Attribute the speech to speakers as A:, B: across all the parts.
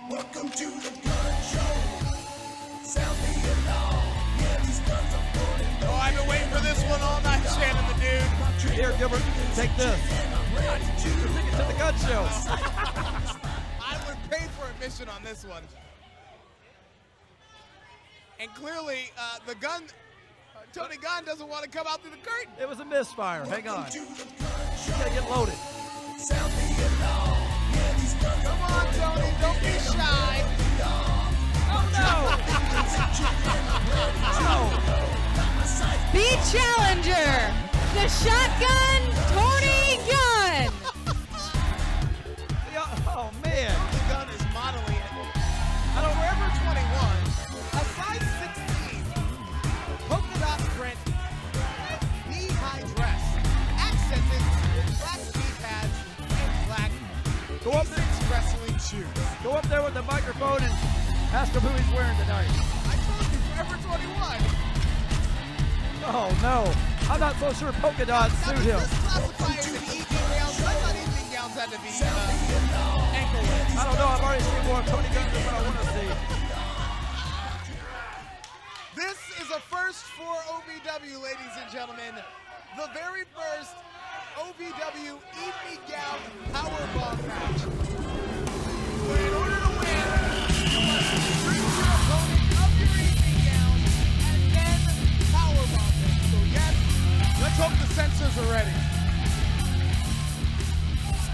A: Welcome to the Gunn Show. Sound the alarm. Yeah, these guns are burning.
B: Oh, I've been waiting for this one all night, Shannon the dude.
C: Here, Gilbert, take this. Ticket to the Gunn Show.
B: I would pay for admission on this one. And clearly, Tony Gunn doesn't want to come out through the curtain.
C: It was a misfire. Hang on. You gotta get loaded.
A: Sound the alarm. Yeah, these guns
B: Come on, Tony, don't be shy.
C: Oh, no.
D: The challenger, the shotgun, Tony Gunn.
C: Oh, man.
B: Tony Gunn is modeling it. Forever 21, a size 16, polka dot print, knee-high dress, accented with black knee pads and black
C: Go up there.
B: wrestling shoes.
C: Go up there with the microphone and ask him who he's wearing tonight.
B: I told you, Forever 21.
C: Oh, no. I'm not so sure polka dots
B: Now,
C: suit
B: does
C: him.
B: this classify as an evening gown? I thought evening gowns had to be ankle length.
C: I don't know. I've already seen more Tony Gunn than what I want to see.
B: This is a first for OVW, ladies and gentlemen. The very first OVW evening gown Powerbomb match. Where in order to win, you must strip your opponent of your evening gown and then Powerbomb them. So yes, let's hope the censors are ready.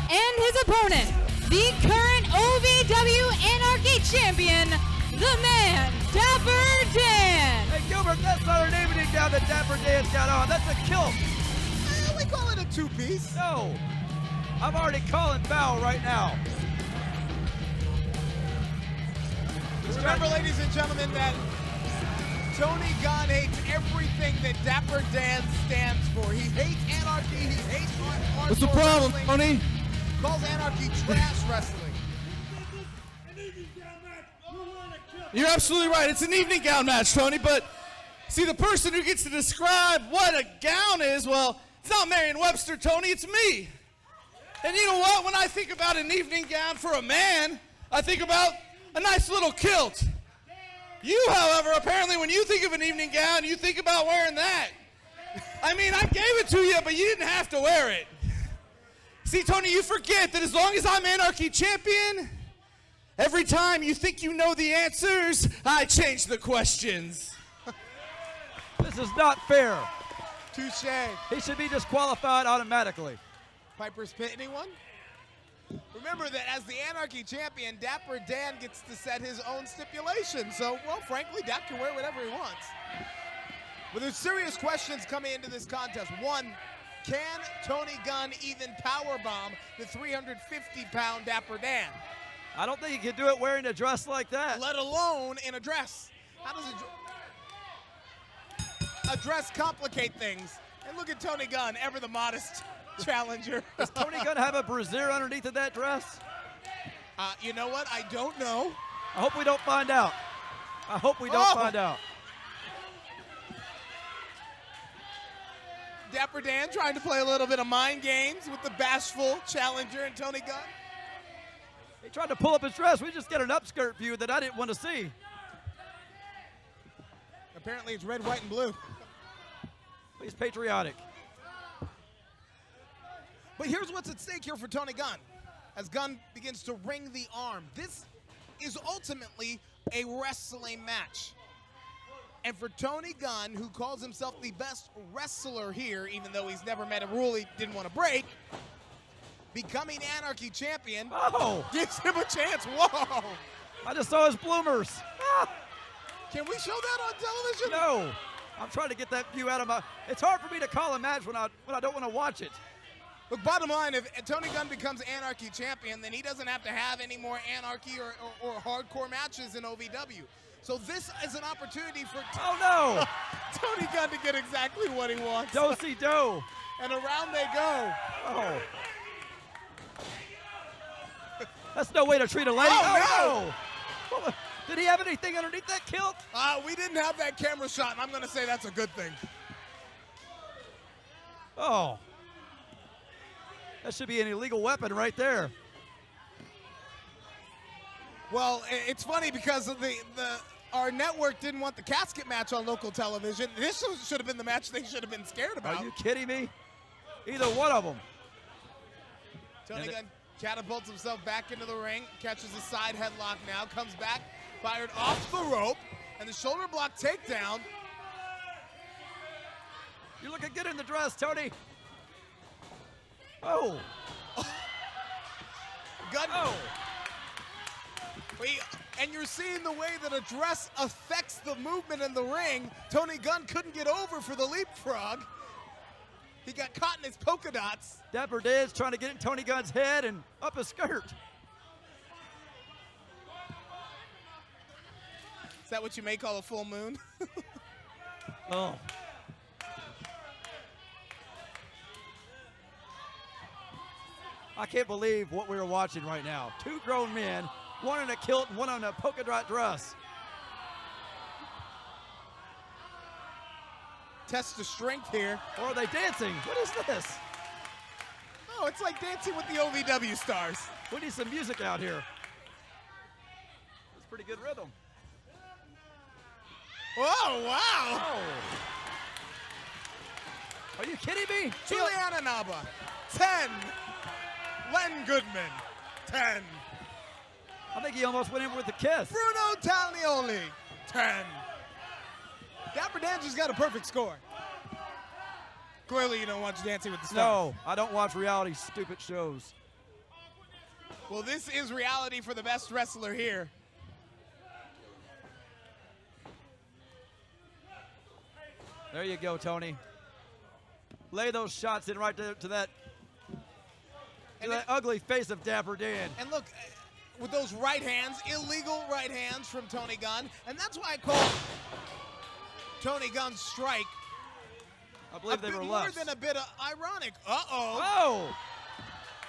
D: And his opponent, the current OVW Anarchy champion, the man, Dapper Dan.
C: Hey, Gilbert, that's not an evening gown that Dapper Dan's got on. That's a kilt.
B: We call it a two-piece.
C: No. I'm already calling foul right now.
B: Remember, ladies and gentlemen, that Tony Gunn hates everything that Dapper Dan stands for. He hates anarchy. He hates hardcore
E: What's the problem,
B: wrestling.
E: Tony?
B: Calls anarchy trash wrestling.
E: You're absolutely right. It's an evening gown match, Tony, but see, the person who gets to describe what a gown is, well, it's not Merriam-Webster, Tony, it's me. And you know what? When I think about an evening gown for a man, I think about a nice little kilt. You, however, apparently when you think of an evening gown, you think about wearing that. I mean, I gave it to you, but you didn't have to wear it. See, Tony, you forget that as long as I'm Anarchy champion, every time you think you know the answers, I change the questions.
C: This is not fair.
B: Touche.
C: He should be disqualified automatically.
B: Piper's Pit, anyone? Remember that as the Anarchy champion, Dapper Dan gets to set his own stipulations. So, well, frankly, Dap can wear whatever he wants. But there's serious questions coming into this contest. One, can Tony Gunn even powerbomb the 350-pound Dapper Dan?
C: I don't think he can do it wearing a dress like that.
B: Let alone in a dress. How does a dress complicate things? And look at Tony Gunn, ever the modest challenger.
C: Does Tony Gunn have a brassiere underneath of that dress?
B: You know what? I don't know.
C: I hope we don't find out. I hope we don't find out.
B: Dapper Dan trying to play a little bit of mind games with the bashful challenger and Tony Gunn.
C: He tried to pull up his dress. We just got an upskirt view that I didn't want to see.
B: Apparently it's red, white, and blue.
C: He's patriotic.
B: But here's what's at stake here for Tony Gunn as Gunn begins to ring the arm. This is ultimately a wrestling match. And for Tony Gunn, who calls himself the best wrestler here, even though he's never met a rule he didn't want to break, becoming Anarchy champion gives him a chance. Whoa!
C: I just saw his bloomers.
B: Can we show that on television?
C: No. I'm trying to get that view out of my... It's hard for me to call a match when I don't want to watch it.
B: Look, bottom line, if Tony Gunn becomes Anarchy champion, then he doesn't have to have any more Anarchy or hardcore matches in OVW. So this is an opportunity for Tony Gunn to get exactly what he wants.
C: Do-si-do.
B: And around they go.
C: Oh. That's no way to treat a lady.
B: Oh,
C: no. Did he have anything underneath that kilt?
B: We didn't have that camera shot, and I'm going to say that's a good thing.
C: Oh. That should be an illegal weapon right there.
B: Well, it's funny because of our network didn't want the casket match on local television. This should have been the match they should have been scared about.
C: Are you kidding me? Either one of them.
B: Tony Gunn catapults himself back into the ring, catches a side headlock now, comes back, fired off the rope, and the shoulder block takedown.
C: You're looking good in the dress, Tony. Oh.
B: Gunn. Oh. And you're seeing the way that a dress affects the movement in the ring. Tony Gunn couldn't get over for the leapfrog. He got caught in his polka dots.
C: Dapper Dan's trying to get in Tony Gunn's head and up his skirt.
B: Is that what you may call a full moon?
C: Oh. I can't believe what we were watching right now. Two grown men, one in a kilt and one in a polka dot dress.
B: Test of strength here.
C: Or are they dancing? What is this?
B: Oh, it's like dancing with the OVW stars.
C: We need some music out here. That's pretty good rhythm.
B: Whoa, wow.
C: Oh. Are you kidding me?
B: Juliana Naba, 10. Len Goodman, 10.
C: I think he almost went in with the kiss.
B: Bruno Taglioni, 10. Dapper Dan just got a perfect score. Clearly you don't watch Dancing with the Stars.
C: No, I don't watch reality stupid shows.
B: Well, this is reality for the best wrestler here.
C: There you go, Tony. Lay those shots in right to that ugly face of Dapper Dan.
B: And look, with those right hands, illegal right hands from Tony Gunn, and that's why I call Tony Gunn's strike
C: I believe they were left.
B: more than a bit of ironic. Uh-oh.
C: Oh!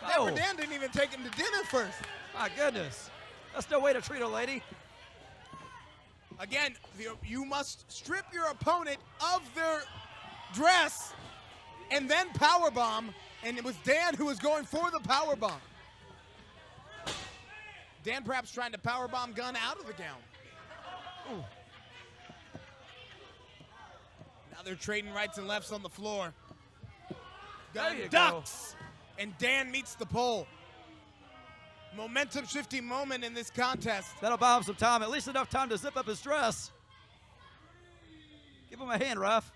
B: Dapper Dan didn't even take him to dinner first.
C: My goodness. That's no way to treat a lady.
B: Again, you must strip your opponent of their dress and then powerbomb, and it was Dan who was going for the powerbomb. Dan perhaps trying to powerbomb Gunn out of the gown.
C: Ooh.
B: Now they're trading rights and lefts on the floor.
C: There
B: Gunn
C: you
B: ducks, and Dan meets the pole. Momentum shifting moment in this contest.
C: That'll buy him some time, at least enough time to zip up his dress. Give him a hand, ref.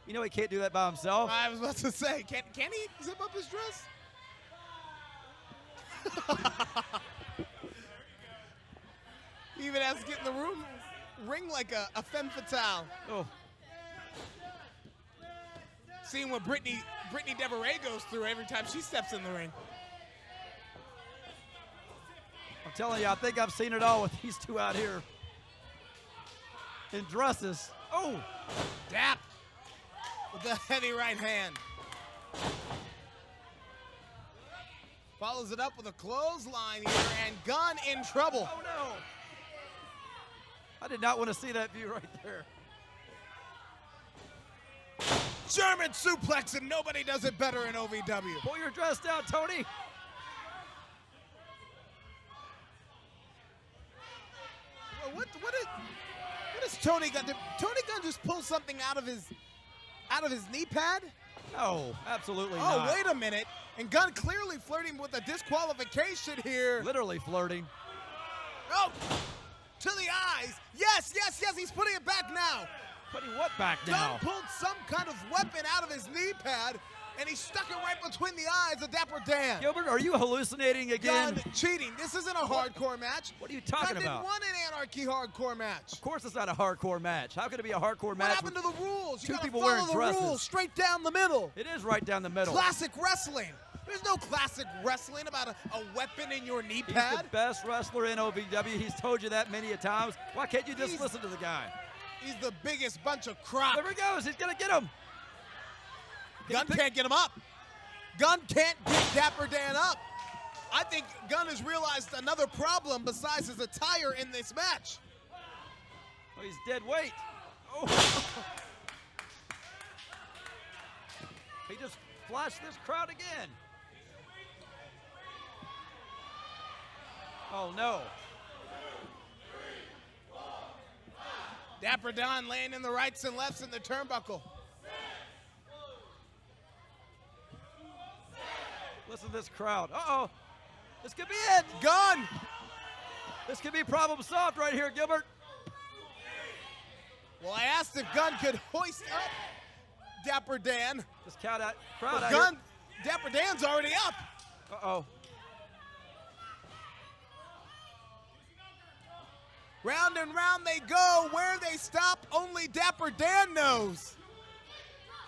C: You know he can't do that by himself.
B: I was about to say, can he zip up his dress? He even has to get in the room, ring like a femme fatale.
C: Oh.
B: Seeing what Brittany Deveray goes through every time she steps in the ring.
C: I'm telling you, I think I've seen it all with these two out here in dresses. Oh.
B: Dap with the heavy right hand. Follows it up with a clothesline here, and Gunn in trouble.
C: Oh, no. I did not want to see that view right there.
B: German suplex, and nobody does it better in OVW.
C: Pull your dress down, Tony.
B: Well, what is Tony Gunn? Did Tony Gunn just pull something out of his knee pad?
C: No, absolutely
B: Oh,
C: not.
B: wait a minute. And Gunn clearly flirting with a disqualification here.
C: Literally flirting.
B: Oh, to the eyes. Yes, yes, yes, he's putting it back now.
C: Putting what back now?
B: Gunn pulled some kind of weapon out of his knee pad, and he stuck it right between the eyes of Dapper Dan.
C: Gilbert, are you hallucinating again?
B: Gunn cheating. This isn't a hardcore match.
C: What are you talking
B: Gunn
C: about?
B: didn't want an Anarchy hardcore match.
C: Of course it's not a hardcore match. How could it be a hardcore
B: What
C: match?
B: happened to the rules? You
C: two
B: gotta
C: people
B: follow
C: wearing
B: the
C: dresses?
B: rules straight down the middle.
C: It is right down the middle.
B: Classic wrestling. There's no classic wrestling about a weapon in your knee
C: He's
B: pad.
C: the best wrestler in OVW. He's told you that many a times. Why can't you just listen to the guy?
B: He's the biggest bunch of crap.
C: There he goes. He's going to get him.
B: Gunn can't get him up. Gunn can't get Dapper Dan up. I think Gunn has realized another problem besides his attire in this match.
C: Oh, he's dead weight. Oh. He just flashed this crowd again. Oh, no.
B: Dapper Dan laying in the rights and lefts in the turnbuckle.
C: Listen to this crowd. Uh-oh. This could be it.
B: Gunn.
C: This could be problem solved right here, Gilbert.
B: Well, I asked if Gunn could hoist up Dapper Dan.
C: This crowd out
B: But
C: here.
B: Dapper Dan's already up.
C: Uh-oh.
B: Round and round they go. Where they stop, only Dapper Dan knows.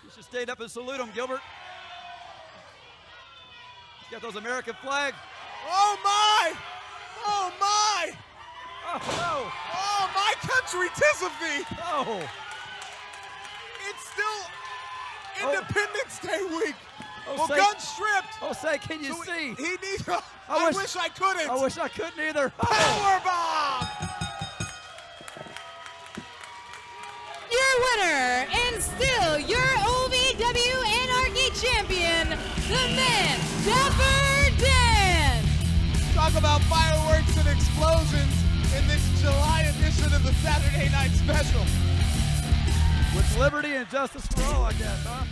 C: You should stand up and salute him, Gilbert. He's got those American flags.
B: Oh my! Oh my!
C: Oh, no.
B: Oh, my country, 'tis of thee!
C: Oh.
B: It's still Independence Day week.
C: Oh,
B: Well,
C: say-
B: Gunn stripped.
C: Oh, say, can you
B: So
C: see?
B: He needs. I wish I couldn't.
C: I wish I couldn't either. Oh.
B: Powerbomb!
D: Your winner and still your OVW Anarchy champion, the man, Dapper Dan.
B: Talk about fireworks and explosions in this July edition of the Saturday Night Special.
C: With liberty and justice for all, I guess, huh?